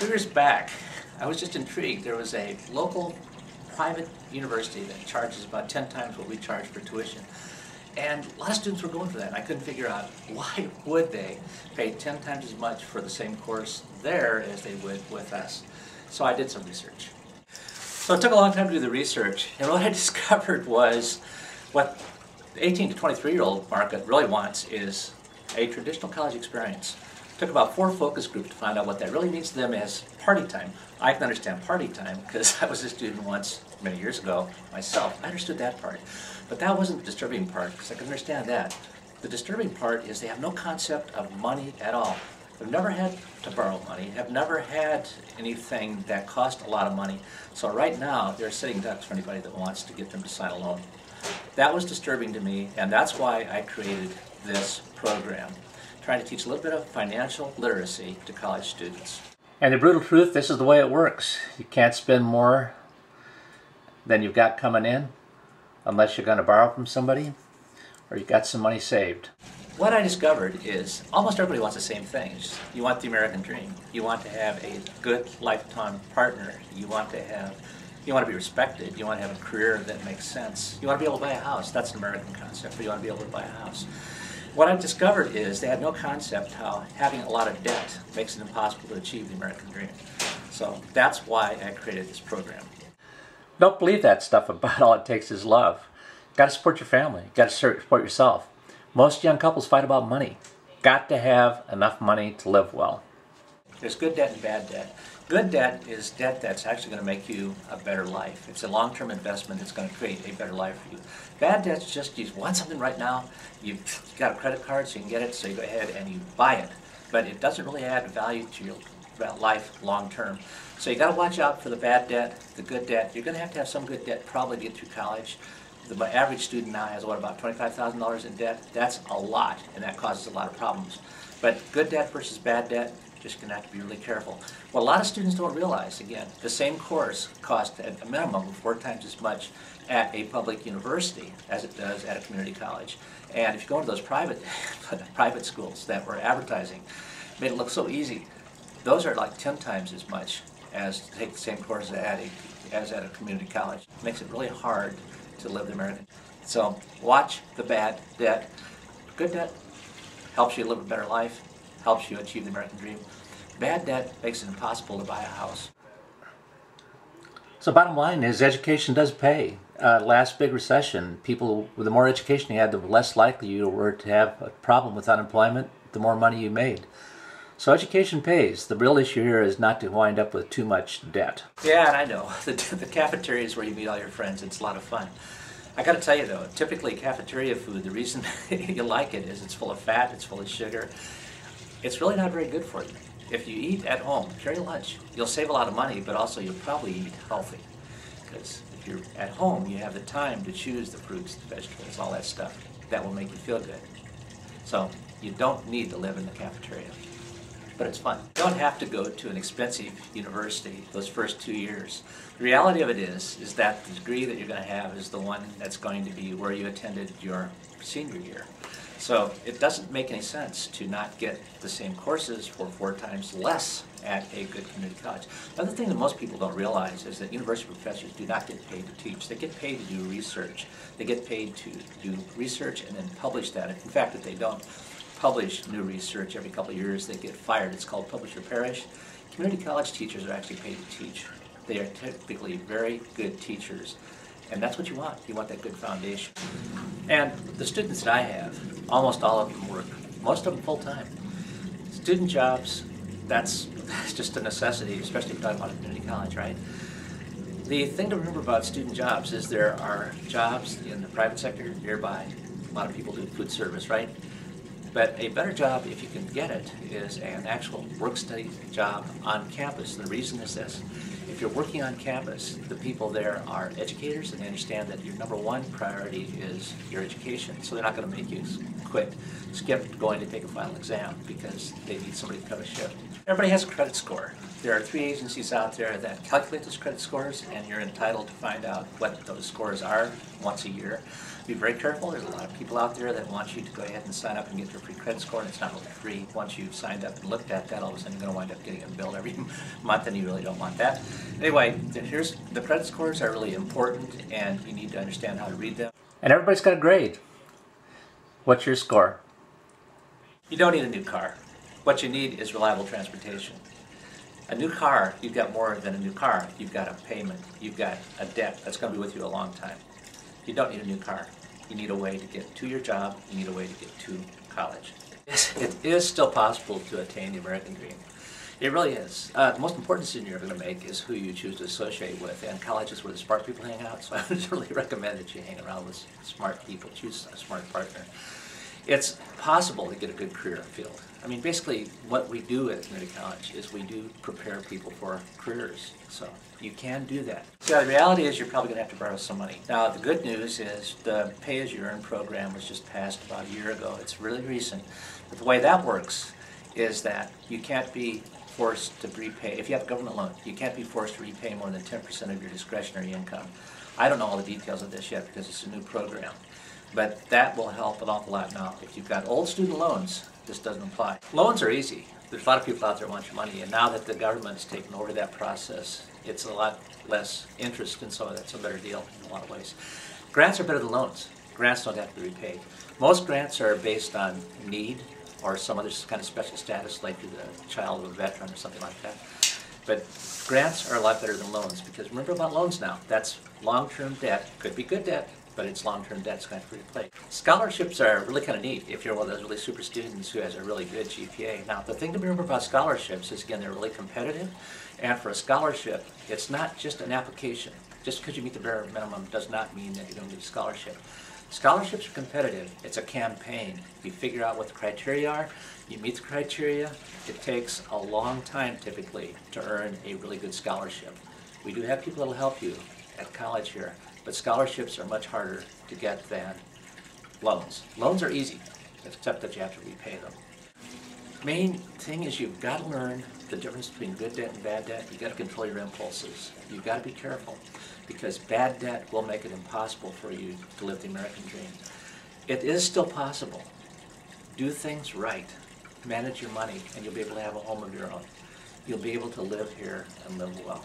few years back, I was just intrigued. There was a local private university that charges about 10 times what we charge for tuition. And a lot of students were going for that, and I couldn't figure out why would they pay 10 times as much for the same course there as they would with us. So I did some research. So it took a long time to do the research, and what I discovered was what the 18 to 23-year-old market really wants is a traditional college experience. It took about 4 focus groups to find out what that really means to them as party time. I can understand party time because I was a student once, many years ago, myself. I understood that part. But that wasn't the disturbing part, because I can understand that. The disturbing part is they have no concept of money at all. They've never had to borrow money, have never had anything that cost a lot of money. So right now, they're sitting ducks for anybody that wants to get them to sign a loan. That was disturbing to me, and that's why I created this program, trying to teach a little bit of financial literacy to college students. And the brutal truth, this is the way it works. You can't spend more than you've got coming in unless you're going to borrow from somebody or you've got some money saved. What I discovered is almost everybody wants the same thing. You want the American dream. You want to have a good lifetime partner. You want to be respected. You want to have a career that makes sense. You want to be able to buy a house. That's an American concept, but you want to be able to buy a house. What I've discovered is they had no concept how having a lot of debt makes it impossible to achieve the American dream. So that's why I created this program. Don't believe that stuff about all it takes is love. You've got to support your family. You've got to support yourself. Most young couples fight about money. Got to have enough money to live well. There's good debt and bad debt. Good debt is debt that's actually going to make you a better life. It's a long-term investment that's going to create a better life for you. Bad debt's just you want something right now, you've got a credit card so you can get it, so you go ahead and you buy it. But it doesn't really add value to your life long-term. So you got to watch out for the bad debt, the good debt. You're going to have some good debt probably to get through college. The average student now has, what, about $25,000 in debt? That's a lot, and that causes a lot of problems. But good debt versus bad debt, just going to have to be really careful. What a lot of students don't realize, again, the same course costs at a minimum of 4 times as much at a public university as it does at a community college. And if you go into those private schools that were advertising, made it look so easy, those are like 10 times as much as to take the same course as at a community college. It makes it really hard to live the American. So watch the bad debt. Good debt helps you live a better life, helps you achieve the American dream. Bad debt makes it impossible to buy a house. So bottom line is education does pay. Last big recession, people with the more education you had, the less likely you were to have a problem with unemployment, the more money you made. So education pays. The real issue here is not to wind up with too much debt. Yeah, and I know. The cafeteria is where you meet all your friends. It's a lot of fun. I got to tell you though, typically cafeteria food, the reason you like it is it's full of fat, it's full of sugar. It's really not very good for you. If you eat at home, carry lunch, you'll save a lot of money, but also you'll probably eat healthy. Because if you're at home, you have the time to choose the fruits, the vegetables, all that stuff. That will make you feel good. So you don't need to live in the cafeteria. But it's fun. You don't have to go to an expensive university those first 2 years. The reality of it is that the degree that you're going to have is the one that's going to be where you attended your senior year. So it doesn't make any sense to not get the same courses for 4 times less at a good community college. The other thing that most people don't realize is that university professors do not get paid to teach. They get paid to do research. They get paid to do research and then publish that. In fact, if they don't publish new research every couple of years, they get fired. It's called publish or perish. Community college teachers are actually paid to teach. They are typically very good teachers, and that's what you want. You want that good foundation. And the students that I have, almost all of them work, most of them full-time. Student jobs, that's just a necessity, especially if you're talking about a community college, right? The thing to remember about student jobs is there are jobs in the private sector nearby. A lot of people do food service, right? But a better job, if you can get it, is an actual work-study job on campus. The reason is this. If you're working on campus, the people there are educators and they understand that your number one priority is your education. So they're not going to make you skip going to take a final exam because they need somebody to cover shift. Everybody has a credit score. There are 3 agencies out there that calculate those credit scores, and you're entitled to find out what those scores are once a year. be very careful. There's a lot of people out there that want you to go ahead and sign up and get your free credit score, and it's not really free. Once you've signed up and looked at that, all of a sudden you're going to wind up getting a bill every month, and you really don't want that. Anyway, here's the credit scores are really important, and you need to understand how to read them. And everybody's got a grade. What's your score? You don't need a new car. What you need is reliable transportation. A new car, you've got more than a new car. You've got a payment. You've got a debt that's going to be with you a long time. You don't need a new car. You need a way to get to your job. You need a way to get to college. It is still possible to attain the American dream. It really is. The most important decision you're going to make is who you choose to associate with, and college is where the smart people hang out, so I would really recommend that you hang around with smart people. Choose a smart partner. It's possible to get a good career field. I mean, basically, what we do at community college is we do prepare people for careers. So you can do that. So the reality is you're probably going to have to borrow some money. Now, the good news is the pay-as-you-earn program was just passed about a year ago. It's really recent. But the way that works is that you can't be forced to repay. If you have a government loan, you can't be forced to repay more than 10% of your discretionary income. I don't know all the details of this yet because it's a new program. But that will help an awful lot now. If you've got old student loans, this doesn't apply. Loans are easy. There's a lot of people out there who want your money, and now that the government's taken over that process, it's a lot less interest, and so that's a better deal in a lot of ways. Grants are better than loans. Grants don't have to be repaid. Most grants are based on need or some other kind of special status, like you're the child of a veteran or something like that. But grants are a lot better than loans, because remember about loans now. That's long-term debt. Could be good debt, but it's long-term debt, it's going to have to be replaced. Scholarships are really kind of neat if you're one of those really super students who has a really good GPA. Now, the thing to remember about scholarships is, again, they're really competitive, and for a scholarship, it's not just an application. Just because you meet the bare minimum does not mean that you're going to get a scholarship. Scholarships are competitive. It's a campaign. You figure out what the criteria are, you meet the criteria. It takes a long time, typically, to earn a really good scholarship. We do have people that will help you at college here, but scholarships are much harder to get than loans. Loans are easy, except that you have to repay them. Main thing is you've got to learn the difference between good debt and bad debt. You've got to control your impulses. You've got to be careful, because bad debt will make it impossible for you to live the American dream. It is still possible. Do things right. Manage your money, and you'll be able to have a home of your own. You'll be able to live here and live well.